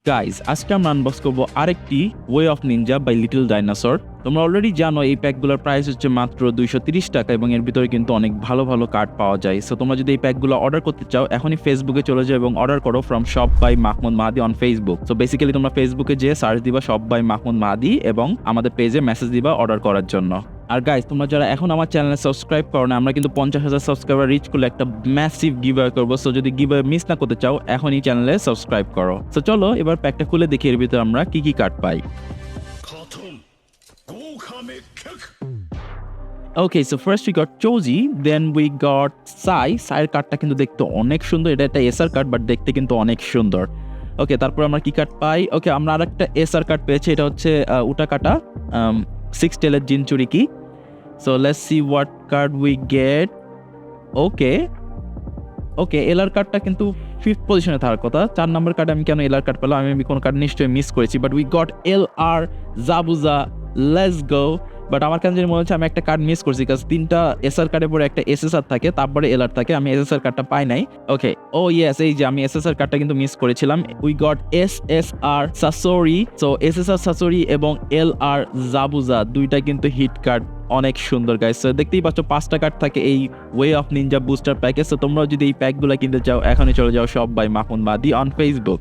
Guys আজকে আমরা unbox করবো আরেকটি way of ninja by little dinosaur. তোমরা অলরেডি জানো এই প্যাকগুলোর প্রাইস হচ্ছে মাত্র 230 টাকা এবং এর ভিতরে কিন্তু অনেক ভালো ভালো কার্ড পাওয়া যায়। সো তোমরা যদি এই প্যাকগুলো অর্ডার করতে চাও এখনই ফেসবুকে চলে যাও এবং অর্ডার করো from shop by Mahmud Mahadi on Facebook. So basically তোমরা ফেসবুকে যেয়ে সার্চ দিবা শপ বাই মাহমুদ মাহাদি এবং আমাদের পেজে মেসেজ দিবা অর্ডার করার জন্য। আর গাইস তোমরা যারা এখন আমার চ্যানেলে সাবস্ক্রাইব করো না, আমরা কিন্তু 50,000 সাবস্ক্রাইবার রিচ করলে একটা ম্যাসিভ গিভঅ্যাওয়ে করবো। সো যদি গিভঅ্যাওয়ে মিস না করতে চাও এখনই চ্যানেলে সাবস্ক্রাইব করো। সো চলো এবার প্যাকটা খুলে দেখি এর ভিতরে আমরা কি কি কার্ড পাই। Okay, so first we got চৌজি, দেন উই গট সাইয়ের কার্ডটা কিন্তু দেখতে অনেক সুন্দর। এটা একটা এসআর কার্ড বাট দেখতে কিন্তু অনেক সুন্দর। ওকে, তারপর আমরা কি কার্ড পাই? ওকে, আমরা আরেকটা এসআর কার্ড পেয়েছি। এটা হচ্ছে উটাকাটা 6 টেলের জিনচুরিকি। So let's see what card we get. Okay, LR কার্ডটা কিন্তু 5th পজিশনে থাকার কথা। 4 নম্বর কার্ডে আমি কেন এলআর কার্ড পেলাম? আমি কোনো কার্ড নিশ্চয়ই মিস করেছি, but we got LR Zabuza, let's go. But আমার কেন জানি মনে হচ্ছে আমি একটা কার্ড মিস করছি, কারণ 3টা এসআর কার্ডের পরে একটা এসএসআর থাকে, তারপরে এলআর থাকে। আমি এসএসআর কার্ডটা পাই নাই। ওকে, ও ইয়েস, এই যে আমি এসএসআর কার্ডটা কিন্তু মিস করেছিলাম। We got SSR Sasori. So SSR Sasori এবং এলআর জাবুজা দুইটা কিন্তু হিট কার্ড, অনেক সুন্দর গাইস। সো দেখতেই পাচ্ছ 5টা কার্ড থাকে এই ওয়ে অফ নিনজা বুস্টার প্যাকে। সো তোমরাও যদি এই প্যাকগুলো কিনতে চাও এখনই চলে যাও shop by Mahmud Mahadi on Facebook.